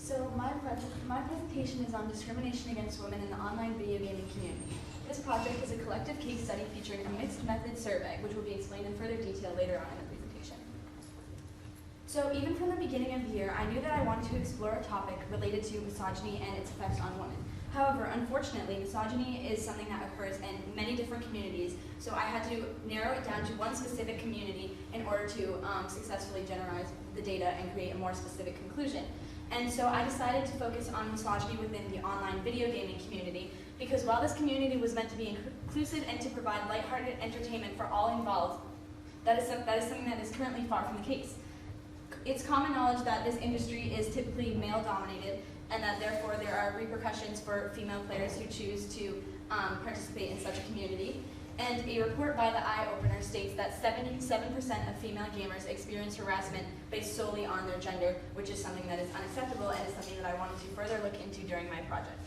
So my presentation is on discrimination against women in the online video gaming community. This project is a collective case study featuring a mixed method survey, which will be explained in further detail later on in the presentation. So even from the beginning of the year, I knew that I wanted to explore a topic related to misogyny and its effects on women. However, unfortunately, misogyny is something that occurs in many different communities, so I had to narrow it down to one specific community in order to successfully generalize the data and create a more specific conclusion. And so I decided to focus on misogyny within the online video gaming community, because while this community was meant to be inclusive and to provide lighthearted entertainment for all involved, that is something that is currently far from the case. It's common knowledge that this industry is typically male-dominated, and that therefore there are repercussions for female players who choose to participate in such a community. And a report by the Eye Opener states that 77% of female gamers experience harassment based solely on their gender, which is something that is unacceptable and is something that I wanted to further look into during my project.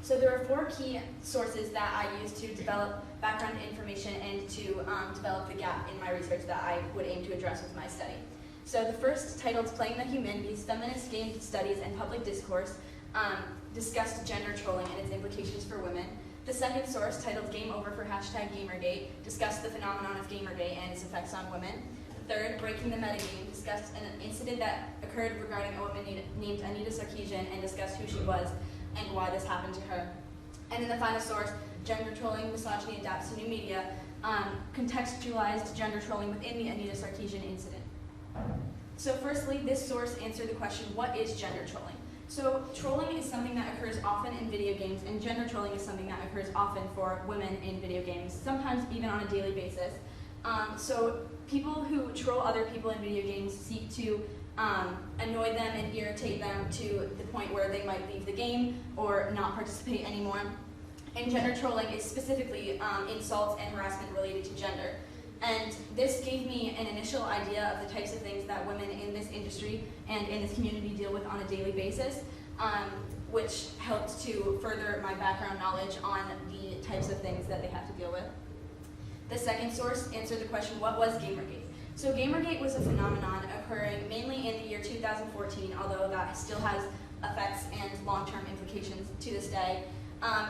So there are 4 key sources that I used to develop background information and to develop the gap in my research that I would aim to address with my study. So the first, titled Playing the Humanities, Feminist Game Studies and Public Discourse, discussed gender trolling and its implications for women. The second source, titled Game Over for #Gamergate, discussed the phenomenon of Gamergate and its effects on women. The third, Breaking the Metagame, discussed an incident that occurred regarding a woman named Anita Sarkeesian and discussed who she was and why this happened to her. And then the final source, Gender Trolling, Misogyny Adapts to New Media, contextualized gender trolling within the Anita Sarkeesian incident. So firstly, this source answered the question, what is gender trolling? So trolling is something that occurs often in video games, and gender trolling is something that occurs often for women in video games, sometimes even on a daily basis. So people who troll other people in video games seek to annoy them and irritate them to the point where they might leave the game or not participate anymore. And gender trolling is specifically insults and harassment related to gender. And this gave me an initial idea of the types of things that women in this industry and in this community deal with on a daily basis, which helped to further my background knowledge on the types of things that they have to deal with. The second source answered the question, what was Gamergate? So Gamergate was a phenomenon occurring mainly in the year 2014, although that still has effects and long-term implications to this day,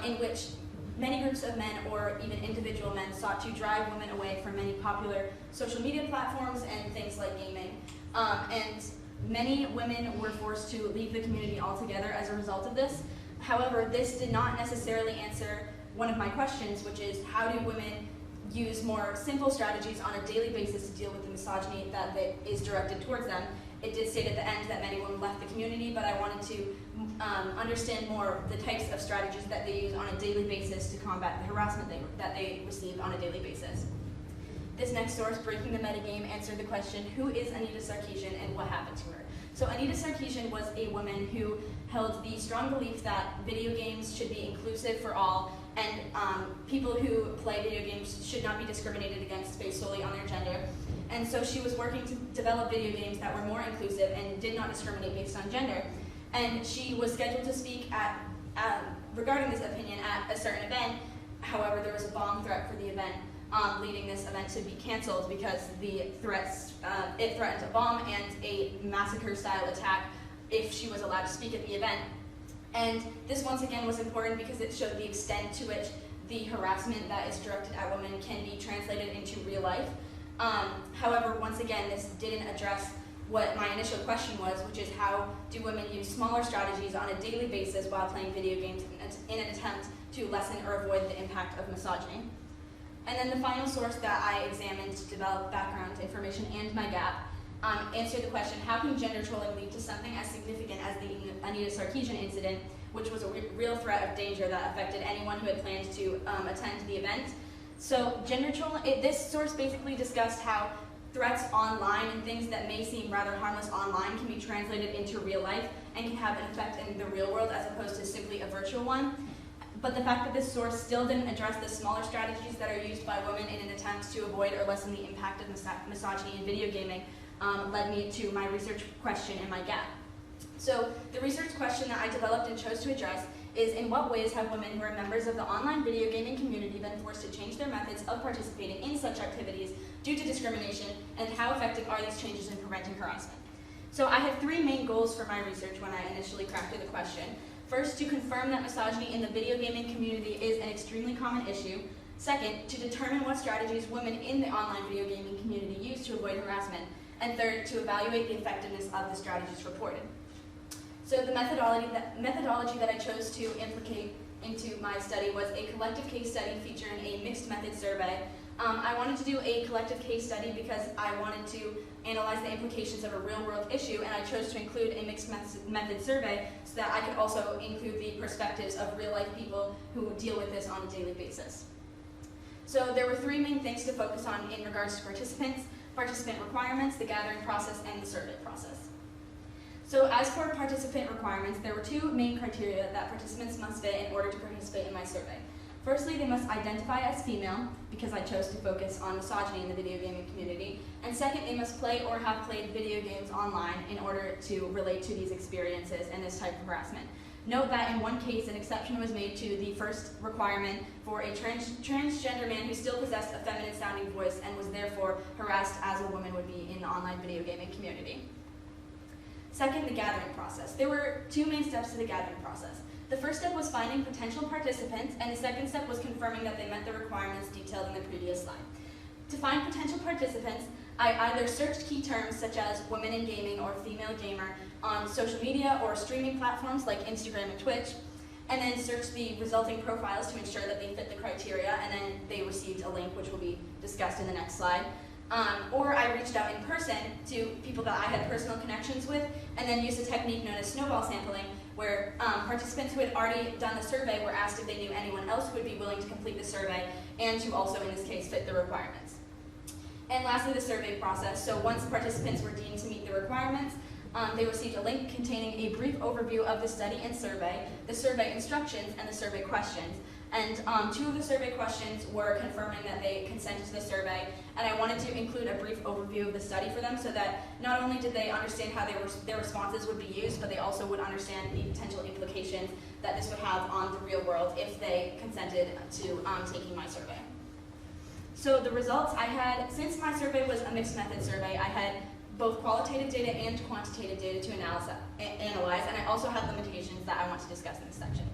in which many groups of men or even individual men sought to drive women away from many popular social media platforms and things like gaming. And many women were forced to leave the community altogether as a result of this. However, this did not necessarily answer one of my questions, which is how do women use more simple strategies on a daily basis to deal with the misogyny that is directed towards them. It did state at the end that many women left the community, but I wanted to understand more the types of strategies that they use on a daily basis to combat the harassment that they receive on a daily basis. This next source, Breaking the Metagame, answered the question, who is Anita Sarkeesian and what happened to her? So Anita Sarkeesian was a woman who held the strong belief that video games should be inclusive for all, and people who play video games should not be discriminated against based solely on their gender. And so she was working to develop video games that were more inclusive and did not discriminate based on gender. And she was scheduled to speak regarding this opinion at a certain event. However, there was a bomb threat for the event, leading this event to be canceled because it threatened a bomb and a massacre-style attack if she was allowed to speak at the event. And this once again was important because it showed the extent to which the harassment that is directed at women can be translated into real life. However, once again, this didn't address what my initial question was, which is how do women use smaller strategies on a daily basis while playing video games in an attempt to lessen or avoid the impact of misogyny. And then the final source that I examined to develop background information and my gap answered the question, how can gender trolling lead to something as significant as the Anita Sarkeesian incident, which was a real threat of danger that affected anyone who had planned to attend the event. So gender trolling, this source basically discussed how threats online and things that may seem rather harmless online can be translated into real life and can have an effect in the real world as opposed to simply a virtual one. But the fact that this source still didn't address the smaller strategies that are used by women in an attempt to avoid or lessen the impact of misogyny in video gaming led me to my research question and my gap. So the research question that I developed and chose to address is, in what ways have women who are members of the online video gaming community been forced to change their methods of participating in such activities due to discrimination, and how effective are these changes in preventing harassment? So I had three main goals for my research when I initially crafted the question. First, to confirm that misogyny in the video gaming community is an extremely common issue. Second, to determine what strategies women in the online video gaming community use to avoid harassment. And third, to evaluate the effectiveness of the strategies reported. So the methodology that I chose to implicate into my study was a collective case study featuring a mixed method survey. I wanted to do a collective case study because I wanted to analyze the implications of a real-world issue, and I chose to include a mixed method survey so that I could also include the perspectives of real-life people who deal with this on a daily basis. So there were three main things to focus on in regards to participants: participant requirements, the gathering process, and the survey process. So as for participant requirements, there were two main criteria that participants must fit in order to participate in my survey. Firstly, they must identify as female, because I chose to focus on misogyny in the video gaming community. And second, they must play or have played video games online in order to relate to these experiences and this type of harassment. Note that in one case, an exception was made to the first requirement for a transgender man who still possessed a feminine-sounding voice and was therefore harassed as a woman would be in the online video gaming community. Second, the gathering process. There were two main steps to the gathering process. The first step was finding potential participants, and the second step was confirming that they met the requirements detailed in the previous slide. To find potential participants, I either searched key terms such as women in gaming or female gamer on social media or streaming platforms like Instagram and Twitch, and then searched the resulting profiles to ensure that they fit the criteria, and then they received a link which will be discussed in the next slide. Or I reached out in person to people that I had personal connections with, and then used a technique known as snowball sampling, where participants who had already done the survey were asked if they knew anyone else who would be willing to complete the survey and to also, in this case, fit the requirements. And lastly, the survey process. So once participants were deemed to meet the requirements, they received a link containing a brief overview of the study and survey, the survey instructions, and the survey questions. And two of the survey questions were confirming that they consented to the survey, and I wanted to include a brief overview of the study for them so that not only did they understand how their responses would be used, but they also would understand the potential implications that this would have on the real world if they consented to taking my survey. So the results I had, since my survey was a mixed method survey, I had both qualitative data and quantitative data to analyze, and I also had limitations that I want to discuss in this section.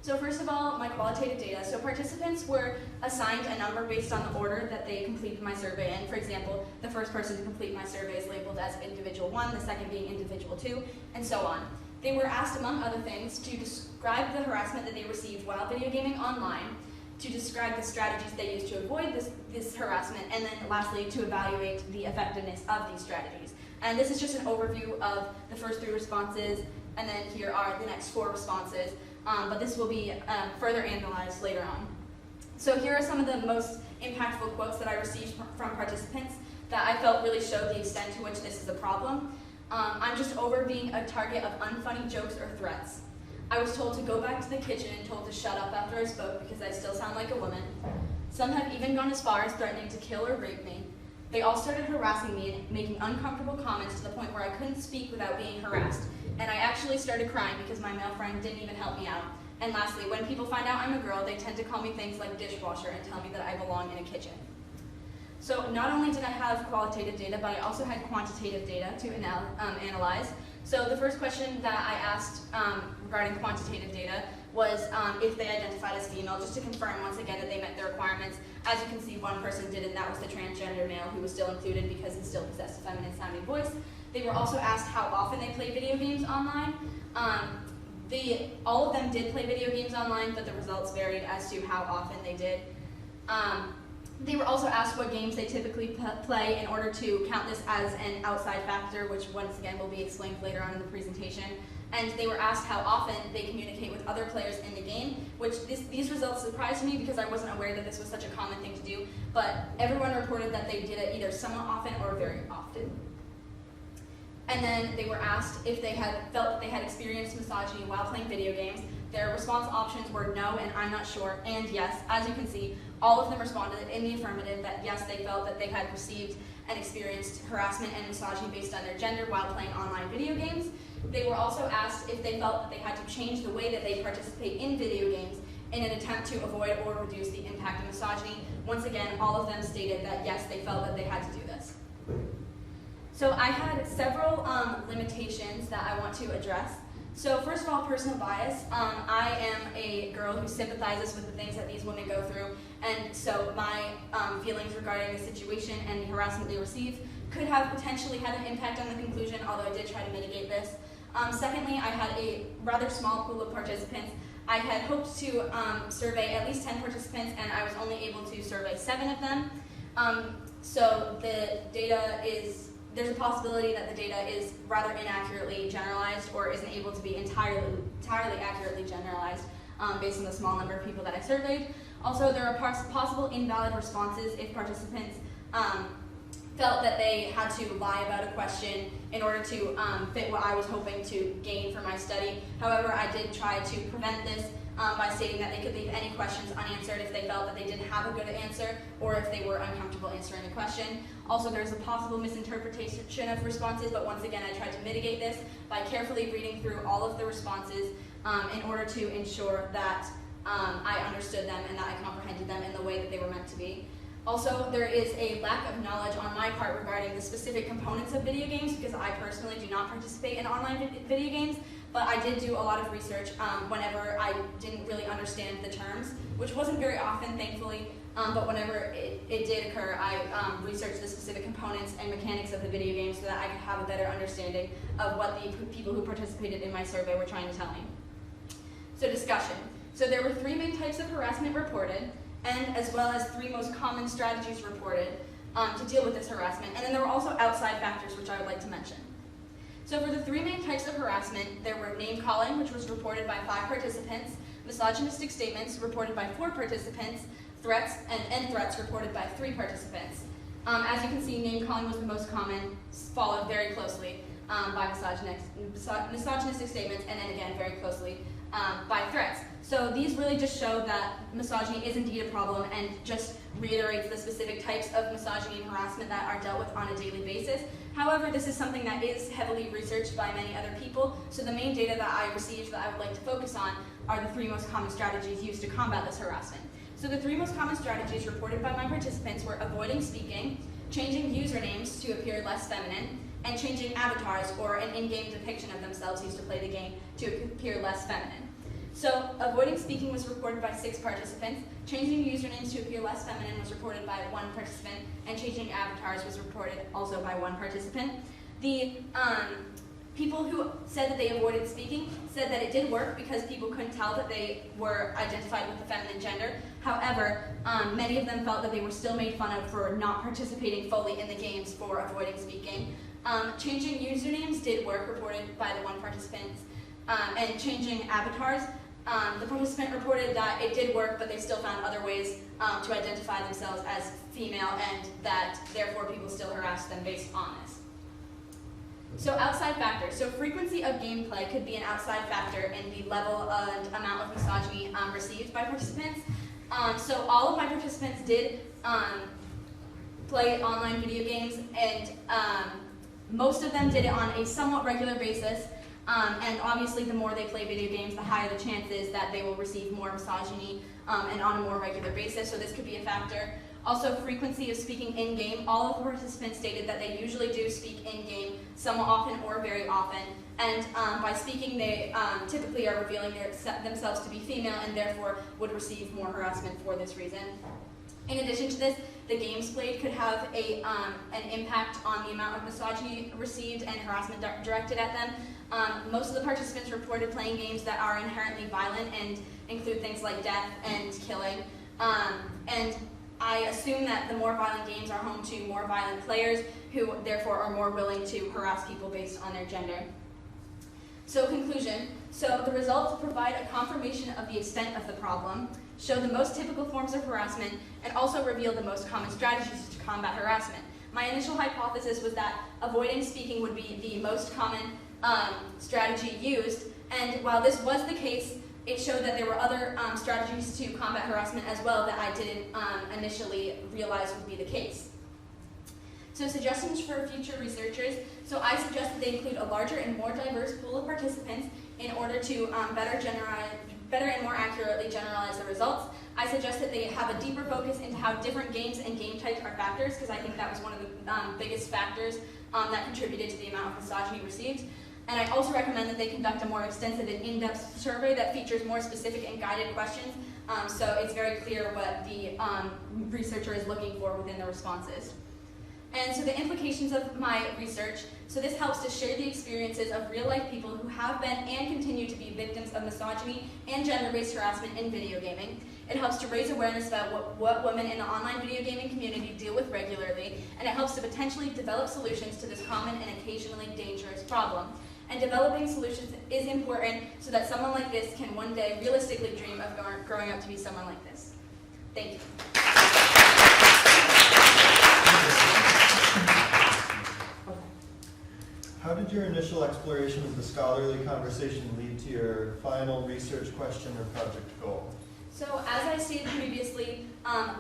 So first of all, my qualitative data. So participants were assigned a number based on the order that they completed my survey in. For example, the first person to complete my survey is labeled as individual 1, the second being individual 2, and so on. They were asked, among other things, to describe the harassment that they received while video gaming online, to describe the strategies they used to avoid this harassment, and then lastly, to evaluate the effectiveness of these strategies. And this is just an overview of the first 3 responses, and then here are the next 4 responses. But this will be further analyzed later on. So here are some of the most impactful quotes that I received from participants that I felt really showed the extent to which this is a problem. I'm just over being a target of unfunny jokes or threats. I was told to go back to the kitchen and told to shut up after I spoke because I still sound like a woman. Some have even gone as far as threatening to kill or rape me. They all started harassing me and making uncomfortable comments to the point where I couldn't speak without being harassed. And I actually started crying because my male friend didn't even help me out. And lastly, when people find out I'm a girl, they tend to call me things like dishwasher and tell me that I belong in a kitchen. So not only did I have qualitative data, but I also had quantitative data to analyze. So the first question that I asked regarding quantitative data was if they identified as female, just to confirm once again that they met the requirements. As you can see, one person did, and that was the transgender male who was still included because he still possessed a feminine sounding voice. They were also asked how often they play video games online. All of them did play video games online, but the results varied as to how often they did. They were also asked what games they typically play in order to count this as an outside factor, which once again will be explained later on in the presentation. And they were asked how often they communicate with other players in the game, which these results surprised me because I wasn't aware that this was such a common thing to do, but everyone reported that they did it either somewhat often or very often. And then they were asked if they had felt that they had experienced misogyny while playing video games. Their response options were no and I'm not sure and yes. As you can see, all of them responded in the affirmative that yes, they felt that they had received and experienced harassment and misogyny based on their gender while playing online video games. They were also asked if they felt that they had to change the way that they participate in video games in an attempt to avoid or reduce the impact of misogyny. Once again, all of them stated that yes, they felt that they had to do this. So I had several limitations that I want to address. So first of all, personal bias. I am a girl who sympathizes with the things that these women go through, and so my feelings regarding the situation and the harassment they receive could have potentially had an impact on the conclusion, although I did try to mitigate this. Secondly, I had a rather small pool of participants. I had hoped to survey at least 10 participants, and I was only able to survey 7 of them. So the data there's a possibility that the data is rather inaccurately generalized or isn't able to be entirely accurately generalized based on the small number of people that I surveyed. Also, there are possible invalid responses if participants felt that they had to lie about a question in order to fit what I was hoping to gain from my study. However, I did try to prevent this by stating that they could leave any questions unanswered if they felt that they didn't have a good answer or if they were uncomfortable answering the question. Also, there's a possible misinterpretation of responses, but once again, I tried to mitigate this by carefully reading through all of the responses in order to ensure that I understood them and that I comprehended them in the way that they were meant to be. Also, there is a lack of knowledge on my part regarding the specific components of video games because I personally do not participate in online video games, but I did do a lot of research whenever I didn't really understand the terms, which wasn't very often, thankfully, but whenever it did occur, I researched the specific components and mechanics of the video game so that I could have a better understanding of what the people who participated in my survey were trying to tell me. So discussion. So there were 3 main types of harassment reported, and as well as 3 most common strategies reported to deal with this harassment. And then there were also outside factors, which I would like to mention. So for the 3 main types of harassment, there were name calling, which was reported by 5 participants, misogynistic statements reported by 4 participants, threats and threats reported by 3 participants. As you can see, name calling was the most common, followed very closely by misogynistic statements, and then again very closely by threats. So these really just show that misogyny is indeed a problem and just reiterates the specific types of misogyny and harassment that are dealt with on a daily basis. However, this is something that is heavily researched by many other people, so the main data that I received that I would like to focus on are the 3 most common strategies used to combat this harassment. So the 3 most common strategies reported by my participants were avoiding speaking, changing usernames to appear less feminine, and changing avatars or an in-game depiction of themselves used to play the game to appear less feminine. So avoiding speaking was reported by 6 participants, changing usernames to appear less feminine was reported by 1 participant, and changing avatars was reported also by 1 participant. The people who said that they avoided speaking said that it did work because people couldn't tell that they were identified with the feminine gender. However, many of them felt that they were still made fun of for not participating fully in the games for avoiding speaking. Changing usernames did work, reported by the 1 participant, and changing avatars. The participant reported that it did work, but they still found other ways to identify themselves as female, and that therefore people still harassed them based on this. So outside factors. So frequency of gameplay could be an outside factor in the level and amount of misogyny received by participants. So all of my participants did play online video games, and most of them did it on a somewhat regular basis. And obviously the more they play video games, the higher the chances that they will receive more misogyny and on a more regular basis, so this could be a factor. Also, frequency of speaking in-game. All of the participants stated that they usually do speak in-game somewhat often or very often, and by speaking they typically are revealing themselves to be female and therefore would receive more harassment for this reason. In addition to this, the games played could have an impact on the amount of misogyny received and harassment directed at them. Most of the participants reported playing games that are inherently violent and include things like death and killing. And I assume that the more violent games are home to more violent players who therefore are more willing to harass people based on their gender. So conclusion. So the results provide a confirmation of the extent of the problem, show the most typical forms of harassment, and also reveal the most common strategies to combat harassment. My initial hypothesis was that avoiding speaking would be the most common strategy used, and while this was the case, it showed that there were other strategies to combat harassment as well that I didn't initially realize would be the case. So suggestions for future researchers. So I suggest that they include a larger and more diverse pool of participants in order to better and more accurately generalize the results. I suggest that they have a deeper focus into how different games and game types are factors, because I think that was one of the biggest factors that contributed to the amount of misogyny received. And I also recommend that they conduct a more extensive and in-depth survey that features more specific and guided questions, so it's very clear what the researcher is looking for within the responses. And so the implications of my research, so this helps to share the experiences of real-life people who have been and continue to be victims of misogyny and gender-based harassment in video gaming. It helps to raise awareness about what women in the online video gaming community deal with regularly, and it helps to potentially develop solutions to this common and occasionally dangerous problem. And developing solutions is important so that someone like this can one day realistically dream of growing up to be someone like this. Thank you. How did your initial exploration of the scholarly conversation lead to your final research question or project goal? So as I stated previously,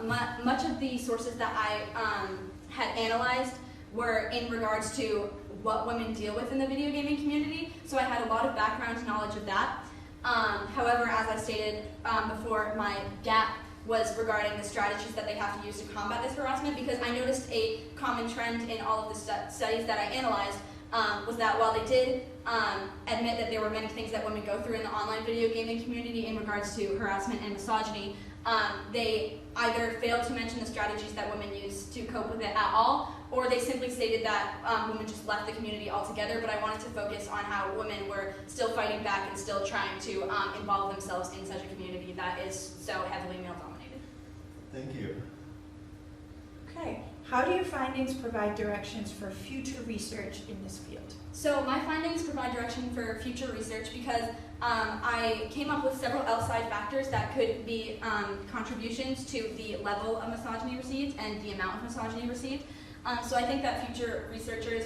much of the sources that I had analyzed were in regards to what women deal with in the video gaming community, so I had a lot of background knowledge of that. However, as I stated before, my gap was regarding the strategies that they have to use to combat this harassment, because I noticed a common trend in all of the studies that I analyzed was that while they did admit that there were many things that women go through in the online video gaming community in regards to harassment and misogyny, they either failed to mention the strategies that women use to cope with it at all, or they simply stated that women just left the community altogether. But I wanted to focus on how women were still fighting back and still trying to involve themselves in such a community that is so heavily male-dominated. Thank you. Okay. How do your findings provide directions for future research in this field? So my findings provide direction for future research because I came up with several outside factors that could be contributions to the level of misogyny received and the amount of misogyny received. So I think that future researchers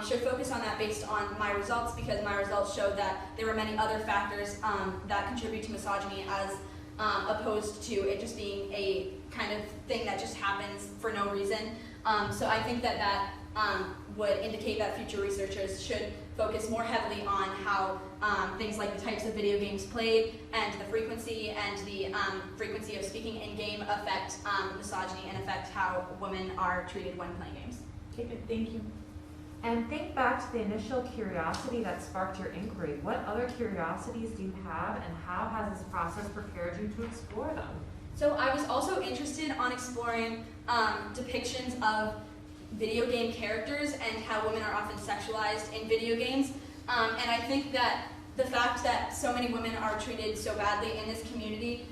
should focus on that based on my results, because my results showed that there were many other factors that contribute to misogyny as opposed to it just being a kind of thing that just happens for no reason. So I think that that would indicate that future researchers should focus more heavily on how things like the types of video games played and the frequency of speaking in-game affect misogyny and affect how women are treated when playing games. Okay, good. Thank you. And think back to the initial curiosity that sparked your inquiry. What other curiosities do you have, and how has this process prepared you to explore them? So I was also interested on exploring depictions of video game characters and how women are often sexualized in video games. And I think that the fact that so many women are treated so badly in this community,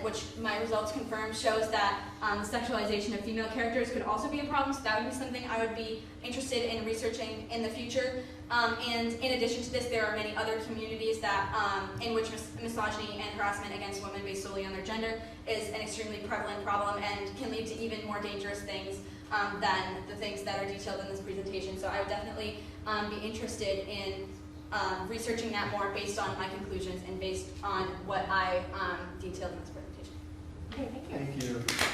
which my results confirm, shows that the sexualization of female characters could also be a problem, so that would be something I would be interested in researching in the future. And in addition to this, there are many other communities that in which misogyny and harassment against women based solely on their gender is an extremely prevalent problem and can lead to even more dangerous things than the things that are detailed in this presentation. So I would definitely be interested in researching that more based on my conclusions and based on what I detailed in this presentation. Okay, thank you. Thank you.